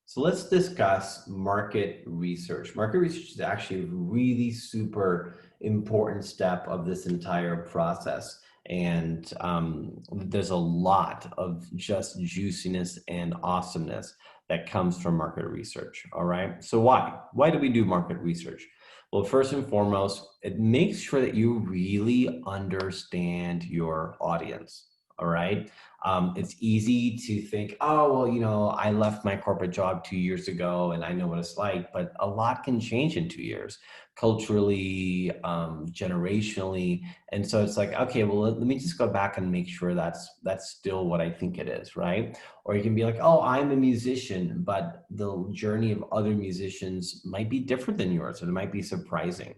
So let's discuss market research. Market research is actually a really super important step of this entire process. And there's a lot of just juiciness and awesomeness that comes from market research. All right. So why? Why do we do market research? Well, first and foremost, it makes sure that you really understand your audience. All right. It's easy to think, oh, well, I left my corporate job 2 years ago and I know what it's like, but a lot can change in 2 years, culturally, generationally. And so it's like, okay, well, let me just go back and make sure that's still what I think it is, right? Or you can be like, oh, I'm a musician, but the journey of other musicians might be different than yours, and it might be surprising,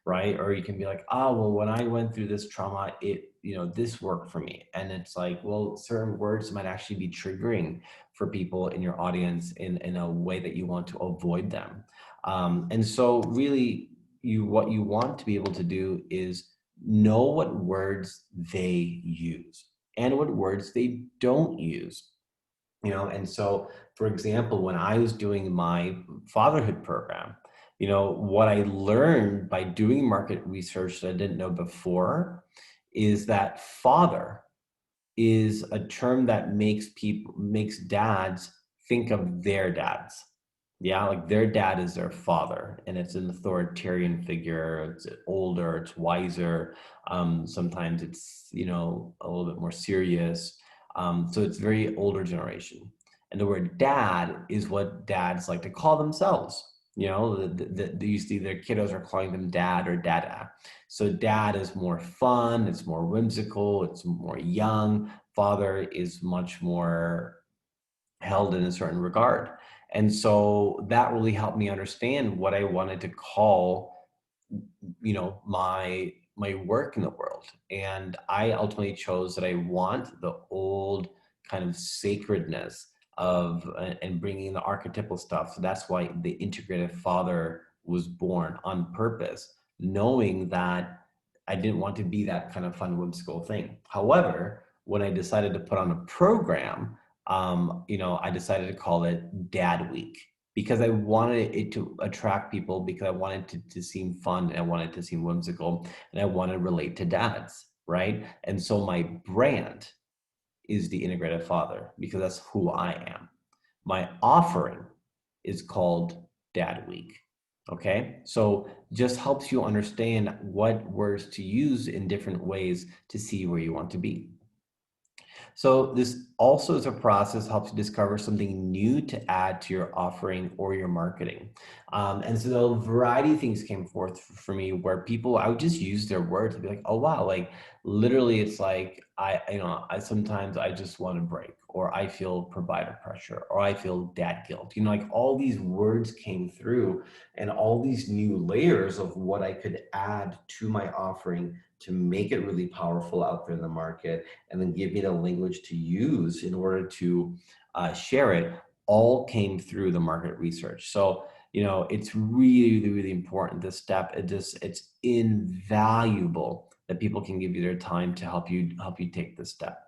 right? Or you can be like, oh, well, when I went through this trauma, this worked for me. And it's like, well, certain words might actually be triggering for people in your audience in a way that you want to avoid them. And so really what you want to be able to do is know what words they use and what words they don't use. And so, for example, when I was doing my fatherhood program, what I learned by doing market research that I didn't know before is that father is a term that makes dads think of their dads. Yeah, like their dad is their father, and it's an authoritarian figure. It's older, it's wiser. Sometimes it's a little bit more serious. So it's very older generation. And the word dad is what dads like to call themselves. You see their kiddos are calling them dad or dada. So dad is more fun, it's more whimsical, it's more young. Father is much more held in a certain regard. And so that really helped me understand what I wanted to call, my work in the world. And I ultimately chose that I want the old kind of sacredness of and bringing the archetypal stuff. So that's why the integrative father was born on purpose, knowing that I didn't want to be that kind of fun whimsical thing. However, when I decided to put on a program, I decided to call it Dad Week because I wanted it to attract people, because I wanted to seem fun and I wanted to seem whimsical and I want to relate to dads, right? And so my brand is the integrative father because that's who I am. My offering is called Dad Week. Okay, so just helps you understand what words to use in different ways to see where you want to be. So this also is a process helps you discover something new to add to your offering or your marketing. And so a variety of things came forth for me where I would just use their words to be like, oh wow, like literally it's like I sometimes I just want to break, or I feel provider pressure, or I feel dad guilt. Like all these words came through and all these new layers of what I could add to my offering to make it really powerful out there in the market, and then give me the language to use in order to share it, all came through the market research. So, it's really, really important, this step. It's invaluable that people can give you their time to help you take this step.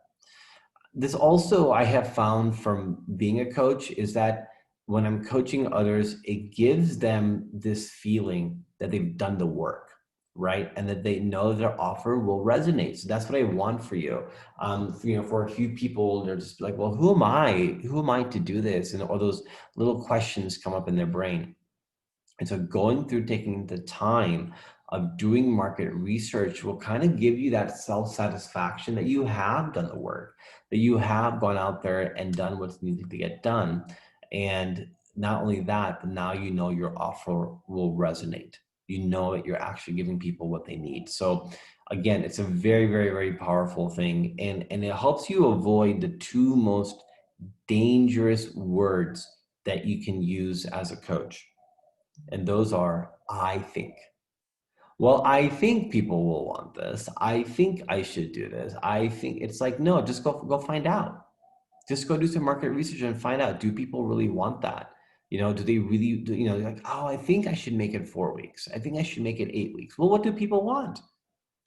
This also I have found from being a coach is that when I'm coaching others, it gives them this feeling that they've done the work, right? And that they know their offer will resonate. So that's what I want for you. For a few people, they're just like, well, who am I? Who am I to do this? And all those little questions come up in their brain. And so going through taking the time of doing market research will kind of give you that self-satisfaction that you have done the work, that you have gone out there and done what's needed to get done. And not only that, but now your offer will resonate. That you're actually giving people what they need. So again, it's a very, very, very powerful thing. And it helps you avoid the two most dangerous words that you can use as a coach. And those are, I think. Well, I think people will want this. I think I should do this. I think it's like, no, just go find out. Just go do some market research and find out, do people really want that? Do they really, like, oh, I think I should make it 4 weeks. I think I should make it 8 weeks. Well, what do people want?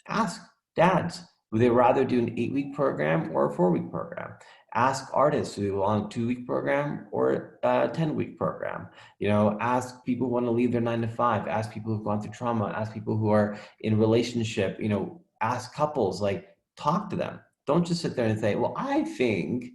Ask dads. Would they rather do an 8-week program or a 4-week program? Ask artists who want a 2-week program or a 10-week program. You know, ask people who want to leave their 9 to 5. Ask people who've gone through trauma. Ask people who are in relationship. You know, ask couples. Like, talk to them. Don't just sit there and say, "Well, I think."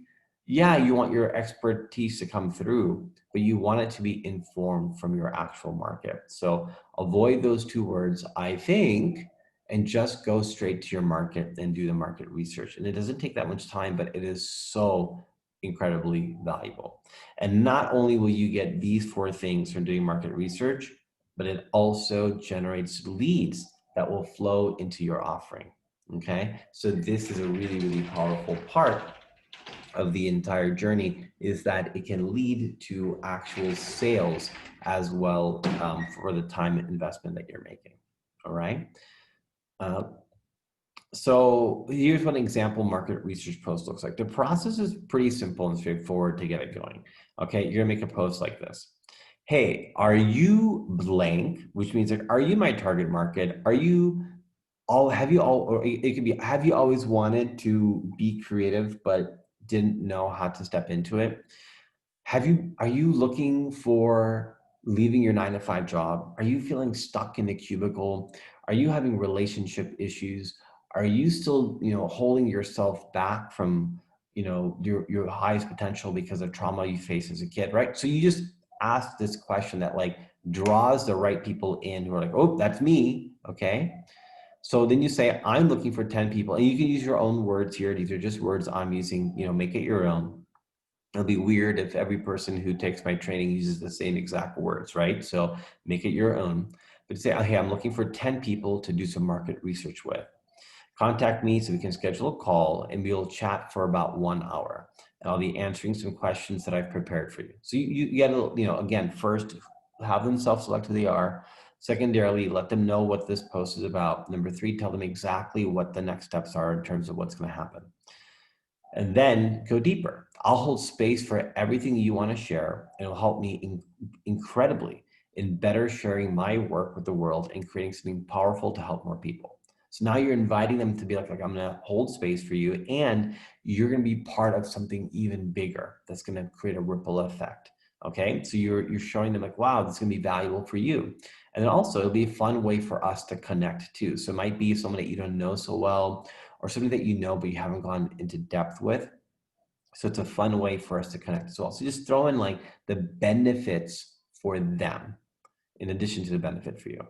Yeah, you want your expertise to come through, but you want it to be informed from your actual market. So avoid those two words, "I think," and just go straight to your market and do the market research. And it doesn't take that much time, but it is so incredibly valuable. And not only will you get these 4 things from doing market research, but it also generates leads that will flow into your offering. Okay, so this is a really, really powerful part of the entire journey, is that it can lead to actual sales as well, for the time investment that you're making. All right. Uh, so here's what an example market research post looks like. The process is pretty simple and straightforward to get it going. Okay, you're gonna make a post like this. Hey, are you blank? Which means, like, are you my target market? Are you all, have you all, or it could be, have you always wanted to be creative but didn't know how to step into it? Are you looking for leaving your 9 to 5 job? Are you feeling stuck in the cubicle? Are you having relationship issues? Are you still, holding yourself back from, your highest potential because of trauma you faced as a kid, right? So you just ask this question that, like, draws the right people in who are like, oh, that's me. Okay. So then you say, I'm looking for 10 people, and you can use your own words here. These are just words I'm using, make it your own. It'll be weird if every person who takes my training uses the same exact words, right? So make it your own. But say, hey, I'm looking for 10 people to do some market research with. Contact me so we can schedule a call and we'll chat for about 1 hour. And I'll be answering some questions that I've prepared for you. So you got to, again, first have them self-select who they are. Secondarily, let them know what this post is about. Number 3, tell them exactly what the next steps are in terms of what's going to happen. And then go deeper. I'll hold space for everything you want to share, and it'll help me incredibly in better sharing my work with the world and creating something powerful to help more people. So now you're inviting them to be like I'm going to hold space for you, and you're going to be part of something even bigger that's going to create a ripple effect. Okay, so you're showing them like, wow, this is going to be valuable for you. And then also it'll be a fun way for us to connect too. So it might be someone that you don't know so well, or something that you know but you haven't gone into depth with. So it's a fun way for us to connect as well. So just throw in like the benefits for them in addition to the benefit for you.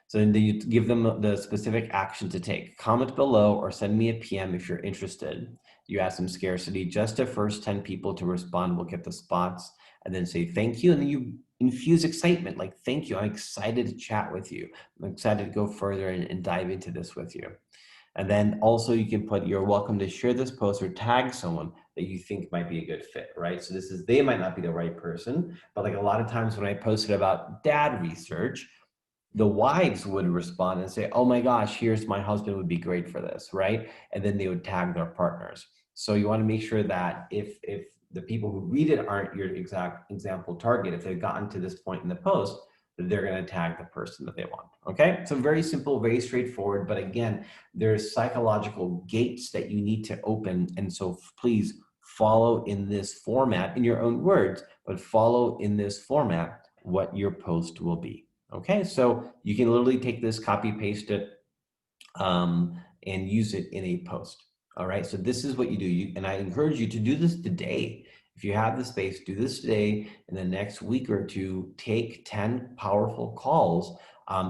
So then you give them the specific action to take. Comment below or send me a PM if you're interested. You ask them scarcity. Just the first 10 people to respond will get the spots, and then say thank you. And then you infuse excitement, like, thank you. I'm excited to chat with you. I'm excited to go further and dive into this with you. And then also you can put, you're welcome to share this post or tag someone that you think might be a good fit, right? So this is, they might not be the right person, but like a lot of times when I posted about dad research, the wives would respond and say, oh my gosh, here's my husband would be great for this, right? And then they would tag their partners. So you want to make sure that if the people who read it aren't your exact example target, if they've gotten to this point in the post, they're going to tag the person that they want. Okay, so very simple, very straightforward. But again, there's psychological gates that you need to open. And so please follow in this format, in your own words, but follow in this format what your post will be. Okay, so you can literally take this, copy, paste it, and use it in a post. All right, so this is what you do. And I encourage you to do this today. If you have the space, do this today. In the next week or two, take 10 powerful calls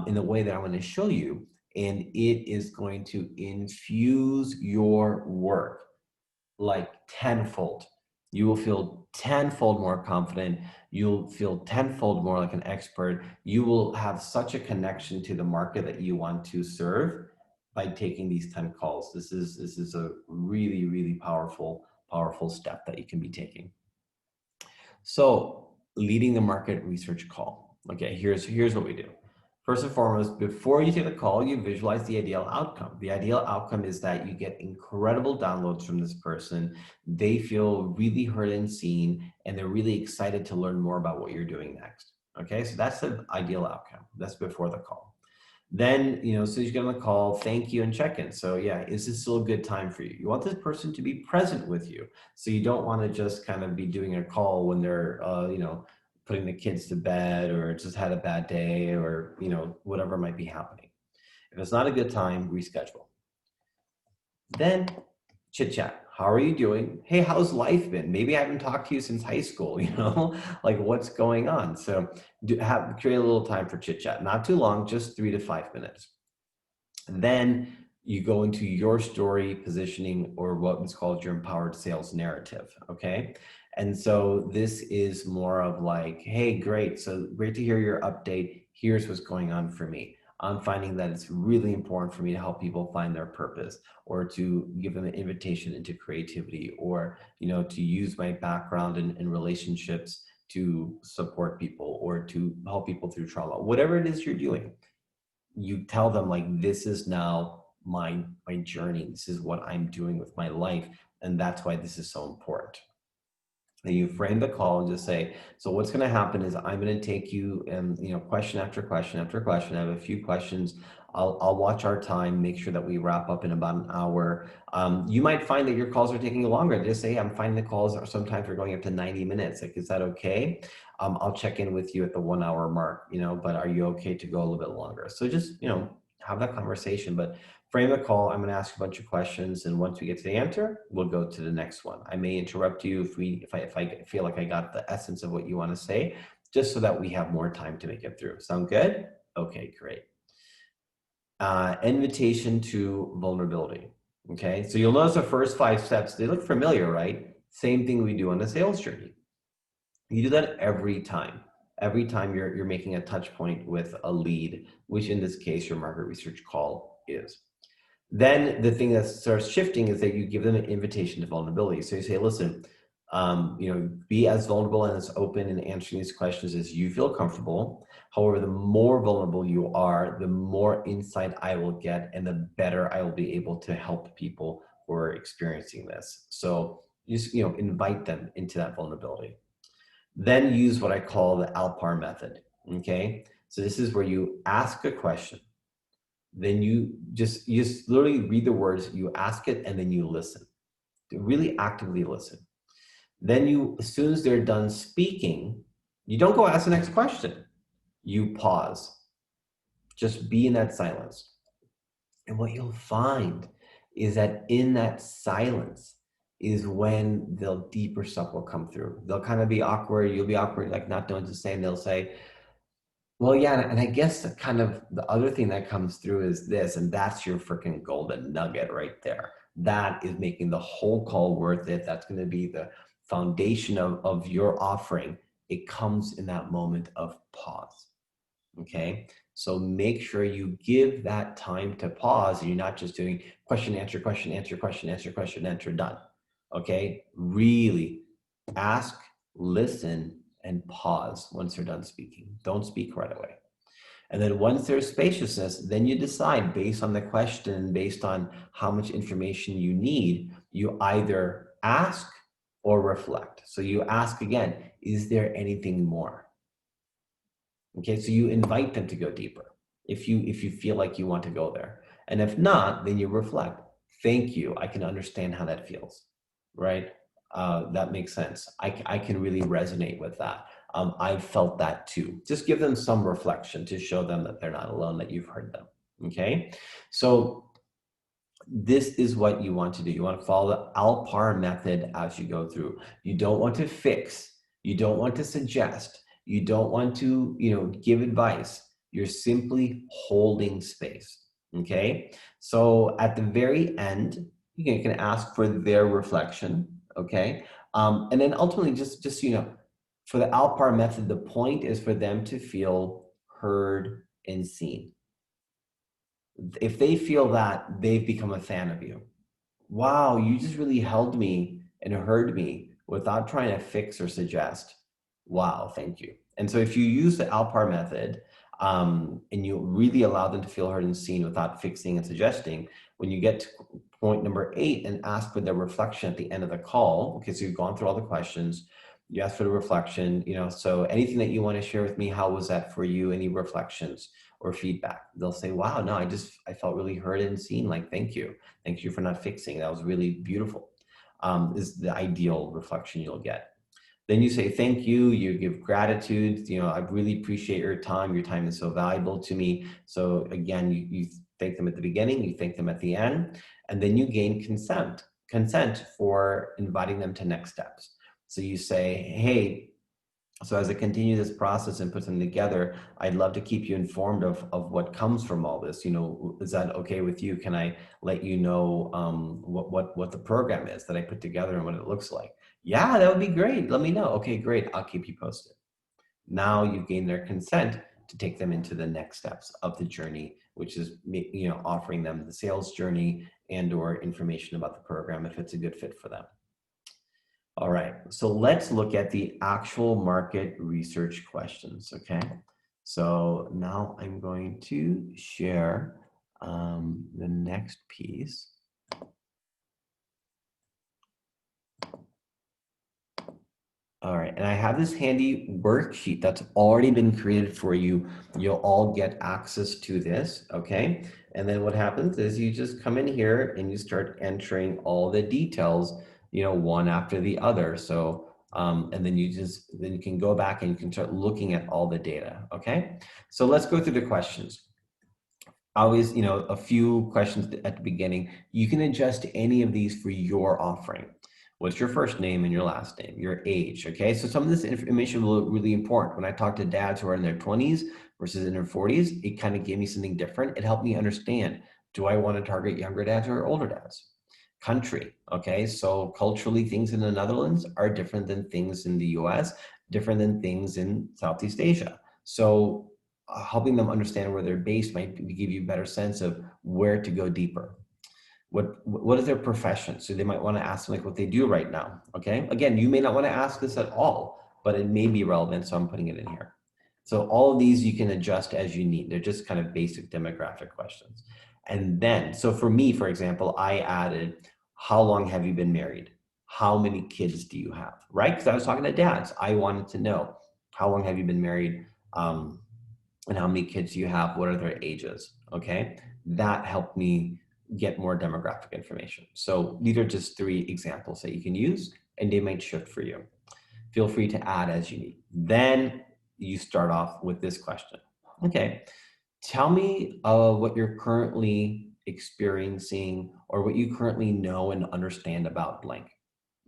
in the way that I'm going to show you. And it is going to infuse your work like tenfold. You will feel tenfold more confident. You'll feel tenfold more like an expert. You will have such a connection to the market that you want to serve by taking these 10 calls. This is a really, really powerful step that you can be taking. So leading the market research call. Okay, here's what we do. First and foremost, before you take the call, you visualize the ideal outcome. The ideal outcome is that you get incredible downloads from this person. They feel really heard and seen, and they're really excited to learn more about what you're doing next. Okay, so that's the ideal outcome. That's before the call. Then, so you get on the call, thank you and check in. So yeah, is this still a good time for you? You want this person to be present with you. So you don't want to just kind of be doing a call when they're, putting the kids to bed or just had a bad day or, whatever might be happening. If it's not a good time, reschedule. Then chit chat. How are you doing? Hey, how's life been? Maybe I haven't talked to you since high school, like what's going on? So create a little time for chit chat, not too long, just 3 to 5 minutes. Then you go into your story positioning, or what is called your empowered sales narrative. Okay. And so this is more of like, hey, great. So great to hear your update. Here's what's going on for me. I'm finding that it's really important for me to help people find their purpose, or to give them an invitation into creativity, or, to use my background in relationships to support people or to help people through trauma, whatever it is you're doing. You tell them like, this is now my journey, this is what I'm doing with my life, and that's why this is so important. And you frame the call and just say, so what's going to happen is I'm going to take you and, question after question after question. I have a few questions. I'll watch our time, make sure that we wrap up in about an hour. You might find that your calls are taking longer. Just say, I'm finding the calls are sometimes we're going up to 90 minutes. Like, is that okay? I'll check in with you at the 1 hour mark, but are you okay to go a little bit longer? So just, have that conversation, but frame the call. I'm going to ask you a bunch of questions, and once we get to the answer, we'll go to the next one. I may interrupt you if I feel like I got the essence of what you want to say, just so that we have more time to make it through. Sound good? Okay, great. Invitation to vulnerability. Okay, so you'll notice the first 5 steps, they look familiar, right? Same thing we do on the sales journey. You do that every time. Every time you're making a touch point with a lead, which in this case your market research call is. Then the thing that starts shifting is that you give them an invitation to vulnerability. So you say, listen, be as vulnerable and as open in answering these questions as you feel comfortable. However, the more vulnerable you are, the more insight I will get and the better I will be able to help people who are experiencing this. So just, invite them into that vulnerability. Then use what I call the ALPAR method. Okay. So this is where you ask a question. Then you just literally read the words, you ask it, and then you listen. Really actively listen. Then as soon as they're done speaking, you don't go ask the next question. You pause. Just be in that silence. And what you'll find is that in that silence is when the deeper stuff will come through. They'll kind of be awkward. You'll be awkward, like not knowing what to say. And they'll say, well, yeah, and I guess the other thing that comes through is this, and that's your freaking golden nugget right there. That is making the whole call worth it. That's going to be the foundation of your offering. It comes in that moment of pause. Okay. So make sure you give that time to pause, and you're not just doing question, answer, question, answer, question, answer, question, answer, done. Okay. Really ask, listen, and pause once they're done speaking. Don't speak right away. And then once there's spaciousness, then you decide based on the question, based on how much information you need, you either ask or reflect. So you ask again, is there anything more? Okay, so you invite them to go deeper if you feel like you want to go there. And if not, then you reflect. Thank you. I can understand how that feels, right? That makes sense. I can really resonate with that. I've felt that too. Just give them some reflection to show them that they're not alone, that you've heard them. Okay, so this is what you want to do. You want to follow the ALPAR method as you go through. You don't want to fix. You don't want to suggest. You don't want to, give advice. You're simply holding space. Okay. So at the very end, you can ask for their reflection. Okay. And then ultimately, just for the ALPAR method, the point is for them to feel heard and seen. If they feel that, they've become a fan of you. Wow, you just really held me and heard me without trying to fix or suggest. Wow, thank you. And so if you use the ALPAR method, and you really allow them to feel heard and seen without fixing and suggesting, when you get to point number 8 and ask for their reflection at the end of the call, okay, so you've gone through all the questions, you ask for the reflection, so anything that you want to share with me, how was that for you? Any reflections? or feedback. They'll say, wow, no, I felt really heard and seen. Like, thank you. Thank you for not fixing. That was really beautiful. Is the ideal reflection you'll get. Then you say, thank you. You give gratitude. I really appreciate your time. Your time is so valuable to me. So again, you thank them at the beginning, you thank them at the end, and then you gain consent for inviting them to next steps. So you say, hey, so as I continue this process and put them together, I'd love to keep you informed of what comes from all this. Is that okay with you? Can I let you know what the program is that I put together and what it looks like? Yeah, that would be great. Let me know. Okay, great. I'll keep you posted. Now you've gained their consent to take them into the next steps of the journey, which is offering them the sales journey and or information about the program if it's a good fit for them. All right, so let's look at the actual market research questions, okay? So now I'm going to share the next piece. All right, and I have this handy worksheet that's already been created for you. You'll all get access to this, okay? And then what happens is you just come in here and you start entering all the details, one after the other. So, and then you can go back and you can start looking at all the data, okay? So let's go through the questions. Always, a few questions at the beginning. You can adjust any of these for your offering. What's your first name and your last name, your age, okay? So some of this information will be really important. When I talk to dads who are in their 20s versus in their 40s, it kind of gave me something different. It helped me understand, do I want to target younger dads or older dads? Country, okay? So culturally, things in the Netherlands are different than things in the US, different than things in Southeast Asia. So helping them understand where they're based might give you a better sense of where to go deeper. What is their profession? So they might want to ask them like what they do right now. Okay. Again, you may not want to ask this at all, but it may be relevant. So I'm putting it in here. So all of these you can adjust as you need. They're just kind of basic demographic questions. And then, so for me, for example, I added, how long have you been married? How many kids do you have? Right? Because I was talking to dads. I wanted to know, how long have you been married? And how many kids do you have? What are their ages? Okay. That helped me get more demographic information. So these are just 3 examples that you can use, and they might shift for you. Feel free to add as you need. Then you start off with this question. Okay, tell me what you're currently experiencing or what you currently know and understand about blank.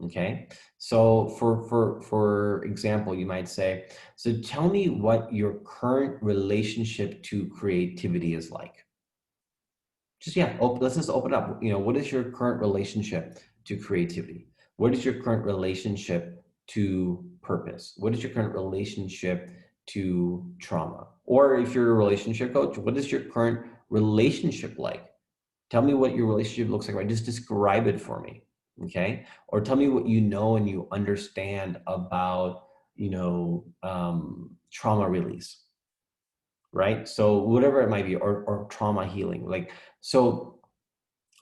Okay, so for example, you might say, so tell me what your current relationship to creativity is like. Just let's just open up. What is your current relationship to creativity? What is your current relationship to purpose? What is your current relationship to trauma? Or if you're a relationship coach, what is your current relationship like? Tell me what your relationship looks like, right? Just describe it for me, okay? Or tell me what you know and you understand about, trauma release, right? So whatever it might be, or trauma healing. So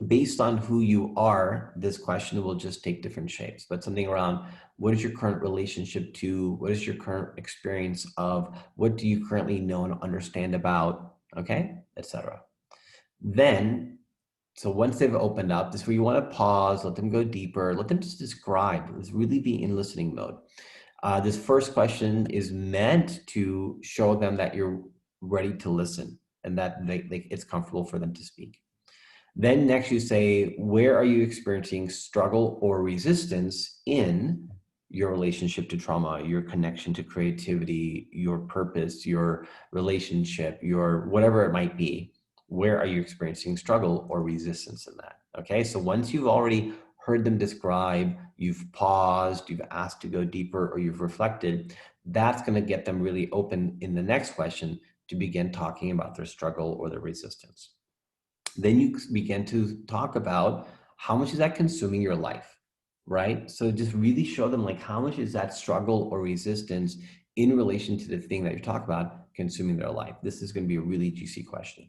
based on who you are, this question will just take different shapes. But something around, what is your current relationship to, what is your current experience of, what do you currently know and understand about, okay, etc. Then, so once they've opened up, this is where you want to pause, let them go deeper, let them just describe. Let's really be in listening mode. This first question is meant to show them that you're ready to listen and that it's comfortable for them to speak. Then next you say, where are you experiencing struggle or resistance in your relationship to trauma, your connection to creativity, your purpose, your relationship, your whatever it might be? Where are you experiencing struggle or resistance in that? Okay, so once you've already heard them describe, you've paused, you've asked to go deeper, or you've reflected, that's going to get them really open in the next question to begin talking about their struggle or their resistance. Then you begin to talk about how much is that consuming your life, right? So just really show them like how much is that struggle or resistance in relation to the thing that you're talking about consuming their life. This is going to be a really juicy question.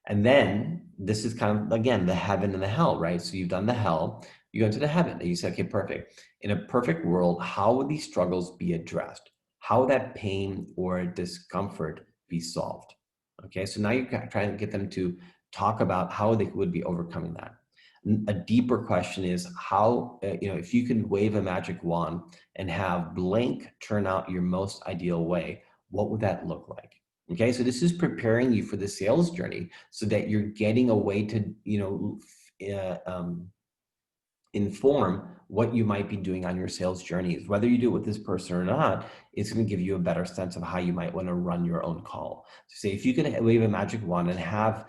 And then this is kind of, again, the heaven and the hell, right? So you've done the hell, you go into the heaven, and you say, okay, perfect. In a perfect world, how would these struggles be addressed? How would that pain or discomfort be solved? Okay, so now you're trying to get them to talk about how they would be overcoming that. A deeper question is how, if you could wave a magic wand and have blank turn out your most ideal way, what would that look like? Okay, so this is preparing you for the sales journey so that you're getting a way to, inform what you might be doing on your sales journeys. Whether you do it with this person or not, it's going to give you a better sense of how you might want to run your own call. So say if you could wave a magic wand and have,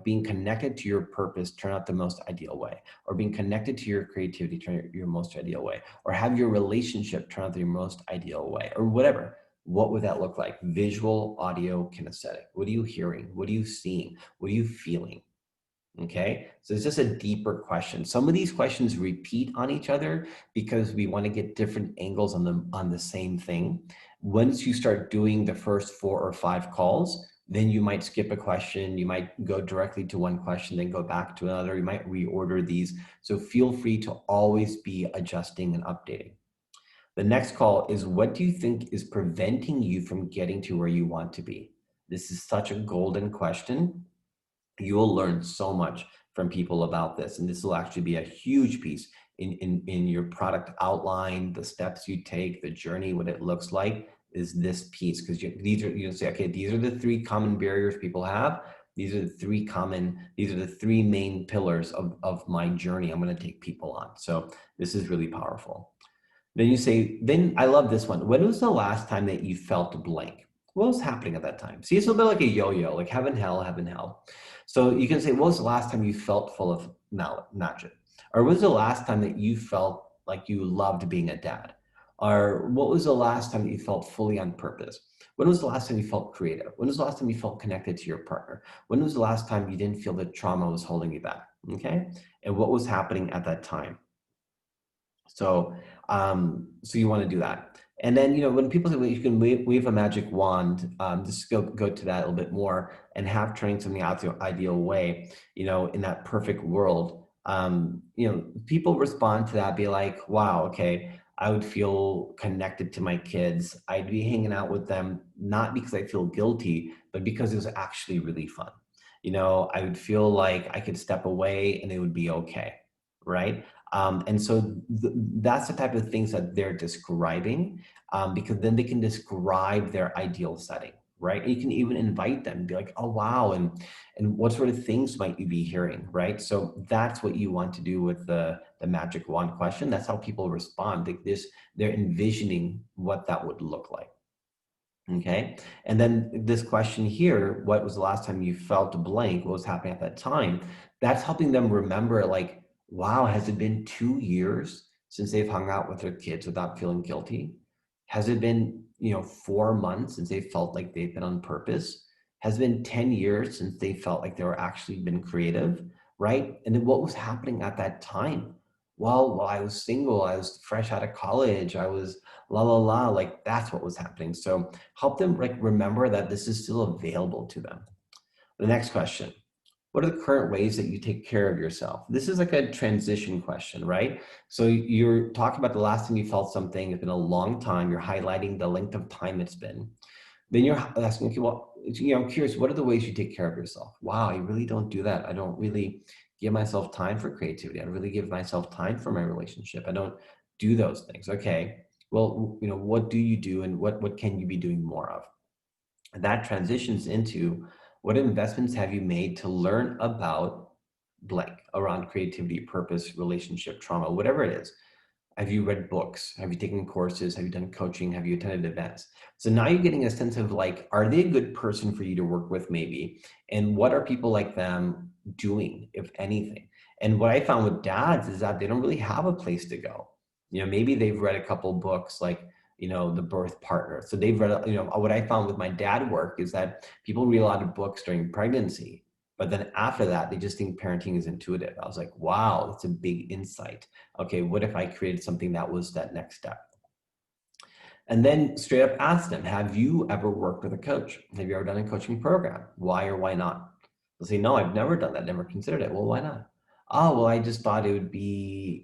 being connected to your purpose turn out the most ideal way, or being connected to your creativity turn out your most ideal way, or have your relationship turn out your most ideal way, or whatever. What would that look like? Visual, audio, kinesthetic. What are you hearing? What are you seeing? What are you feeling? Okay, so it's just a deeper question. Some of these questions repeat on each other because we want to get different angles on the same thing. Once you start doing the first 4 or 5 calls, then you might skip a question. You might go directly to one question, then go back to another. You might reorder these. So feel free to always be adjusting and updating. The next call is, what do you think is preventing you from getting to where you want to be? This is such a golden question. You will learn so much from people about this, and this will actually be a huge piece in your product outline, the steps you take, the journey, what it looks like is this piece, because you'll say, okay, these are the 3 common barriers people have. These are the three main pillars of my journey I'm going to take people on. So this is really powerful. Then you say, then I love this one. When was the last time that you felt blank? What was happening at that time? See, it's a bit like a yo-yo, like heaven, hell, heaven, hell. So you can say, what was the last time you felt full of magic? Or when was the last time that you felt like you loved being a dad? Or what was the last time that you felt fully on purpose? When was the last time you felt creative? When was the last time you felt connected to your partner? When was the last time you didn't feel that trauma was holding you back? Okay. And what was happening at that time? So, so you want to do that. And then, when people say, well, you can wave a magic wand, just go to that a little bit more and have turning something out the ideal way, in that perfect world. People respond to that, be like, wow, okay, I would feel connected to my kids. I'd be hanging out with them, not because I feel guilty, but because it was actually really fun. I would feel like I could step away and it would be okay. Right. And so that's the type of things that they're describing, because then they can describe their ideal setting, right? And you can even invite them and be like, oh, wow. And what sort of things might you be hearing, right? So that's what you want to do with the magic wand question. That's how people respond. They're envisioning what that would look like. Okay. And then this question here, what was the last time you felt blank? What was happening at that time? That's helping them remember, like, wow, has it been 2 years since they've hung out with their kids without feeling guilty? Has it been, 4 months since they felt like they've been on purpose? Has it been 10 years since they felt like they were actually been creative? Right. And then what was happening at that time? Well, while I was single, I was fresh out of college, I was la la la, like that's what was happening. So help them like remember that this is still available to them. The next question, what are the current ways that you take care of yourself? This is like a transition question, right? So you're talking about the last time you felt something, it's been a long time, you're highlighting the length of time it's been. Then you're asking, okay, well, I'm curious, what are the ways you take care of yourself? Wow, I really don't do that. I don't really give myself time for creativity. I don't really give myself time for my relationship. I don't do those things. Okay, well, what do you do, and what can you be doing more of? And that transitions into, what investments have you made to learn about blank around creativity, purpose, relationship, trauma, whatever it is. Have you read books? Have you taken courses? Have you done coaching? Have you attended events? So now you're getting a sense of, like, are they a good person for you to work with maybe? And what are people like them doing, if anything? And what I found with dads is that they don't really have a place to go. Maybe they've read a couple books, like, The Birth Partner. So they've read, what I found with my dad work is that people read a lot of books during pregnancy, but then after that, they just think parenting is intuitive. I was like, wow, that's a big insight. Okay, what if I created something that was that next step? And then straight up ask them, have you ever worked with a coach? Have you ever done a coaching program? Why or why not? They'll say, no, I've never done that, never considered it. Well, why not? Oh, well, I just thought it would be,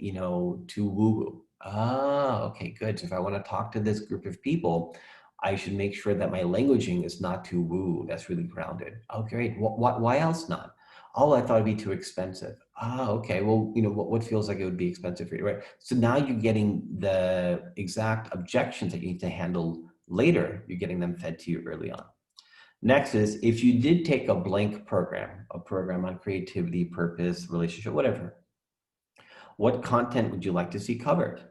too woo-woo. Ah, okay, good. So if I want to talk to this group of people, I should make sure that my languaging is not too woo, that's really grounded. Oh, great. Why else not? Oh, I thought it'd be too expensive. Ah, okay. Well, what feels like it would be expensive for you, right? So now you're getting the exact objections that you need to handle later. You're getting them fed to you early on. Next is, if you did take a blank program, a program on creativity, purpose, relationship, whatever, what content would you like to see covered?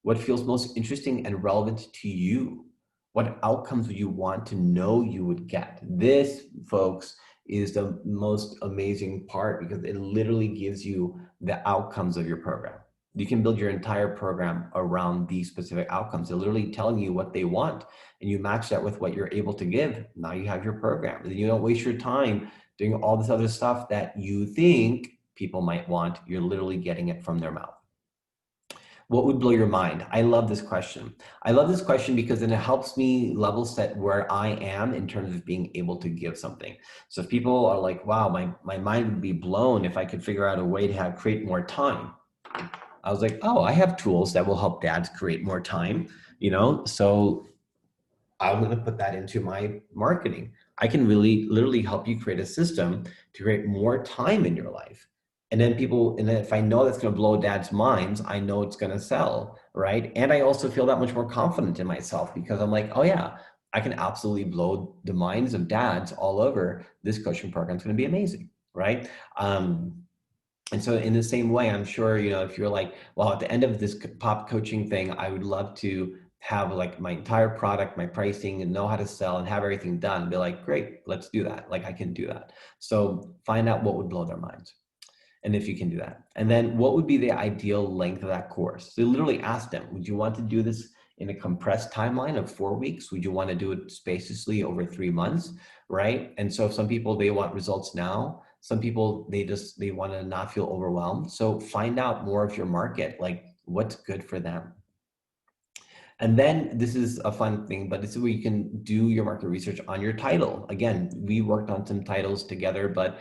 What feels most interesting and relevant to you? What outcomes would you want to know you would get? This, folks, is the most amazing part because it literally gives you the outcomes of your program. You can build your entire program around these specific outcomes. They're literally telling you what they want, and you match that with what you're able to give. Now you have your program. And you don't waste your time doing all this other stuff that you think people might want. You're literally getting it from their mouth. What would blow your mind? I love this question. I love this question because then it helps me level set where I am in terms of being able to give something. So if people are like, wow, my mind would be blown if I could figure out a way to create more time. I was like, oh, I have tools that will help dads create more time, So I'm going to put that into my marketing. I can really literally help you create a system to create more time in your life. And then if I know that's going to blow dad's minds, I know it's going to sell, right? And I also feel that much more confident in myself because I'm like, oh yeah, I can absolutely blow the minds of dads all over. This coaching program is going to be amazing, right? And so in the same way, I'm sure, if you're like, well, at the end of this pop coaching thing, I would love to have like my entire product, my pricing, and know how to sell and have everything done. Be like, great, let's do that. Like I can do that. So find out what would blow their minds and if you can do that. And then what would be the ideal length of that course? So literally ask them, would you want to do this in a compressed timeline of 4 weeks? Would you want to do it spaciously over 3 months, right? And so some people, they want results now. Some people, they want to not feel overwhelmed. So find out more of your market, like what's good for them. And then this is a fun thing, but this is where you can do your market research on your title. Again, we worked on some titles together, but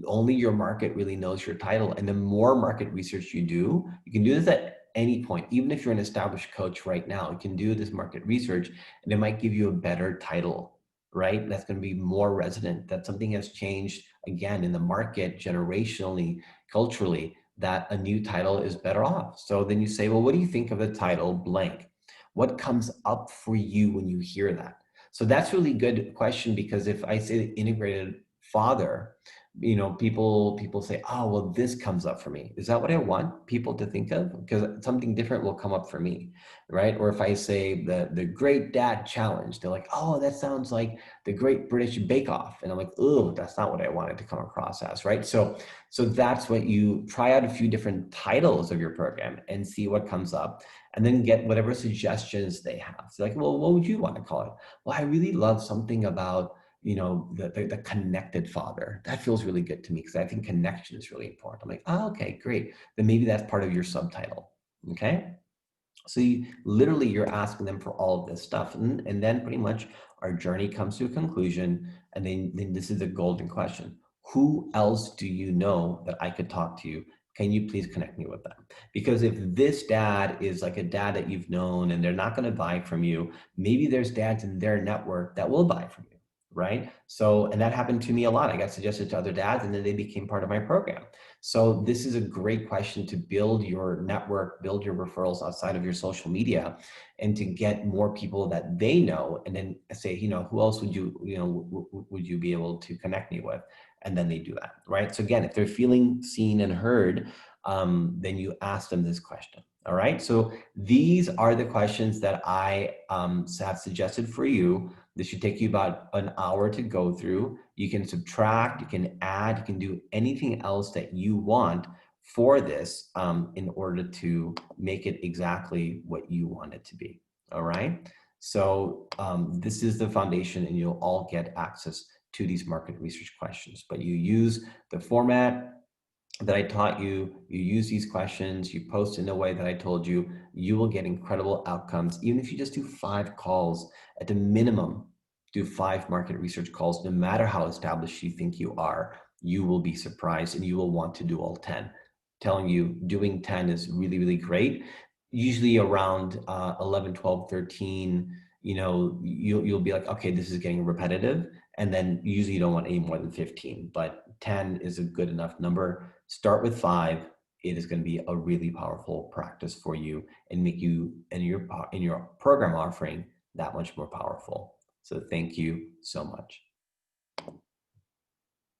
only your market really knows your title. And the more market research you do, you can do this at any point. Even if you're an established coach right now, you can do this market research and it might give you a better title, right? That's going to be more resonant, that something has changed again in the market generationally, culturally, that a new title is better off. So then you say, well, what do you think of the title blank? What comes up for you when you hear that? So that's really good question, because if I say the integrated father, people say, oh, well, this comes up for me. Is that what I want people to think of? Because something different will come up for me, right? Or if I say the Great Dad Challenge, they're like, oh, that sounds like the Great British Bake Off. And I'm like, oh, that's not what I wanted to come across as, right? So that's what you try out a few different titles of your program and see what comes up, and then get whatever suggestions they have. So like, well, what would you want to call it? Well, I really love something about, the connected father. That feels really good to me because I think connection is really important. I'm like, oh, okay, great. Then maybe that's part of your subtitle. Okay. So you're asking them for all of this stuff. And then pretty much our journey comes to a conclusion. And then this is a golden question. Who else do you know that I could talk to you? Can you please connect me with them? Because if this dad is like a dad that you've known and they're not going to buy from you, maybe there's dads in their network that will buy from you, right? So, and that happened to me a lot. I got suggested to other dads and then they became part of my program. So this is a great question to build your network, build your referrals outside of your social media, and to get more people that they know, and then say, who else would would you be able to connect me with? And then they do that, right? So again, if they're feeling seen and heard, then you ask them this question. All right. So these are the questions that I have suggested for you. This should take you about an hour to go through. You can subtract, you can add, you can do anything else that you want for this in order to make it exactly what you want it to be. All right. So this is the foundation, and you'll all get access to these market research questions. But you use the format that I taught you, you use these questions, you post in the way that I told you, you will get incredible outcomes. Even if you just do 5 calls at the minimum, do 5 market research calls, no matter how established you think you are, you will be surprised and you will want to do all 10. Telling you, doing 10 is really, really great. Usually around 11, 12, 13, you'll be like, okay, this is getting repetitive. And then usually you don't want any more than 15, but 10 is a good enough number. Start with 5. It is going to be a really powerful practice for you and make you and your program offering that much more powerful. So thank you so much.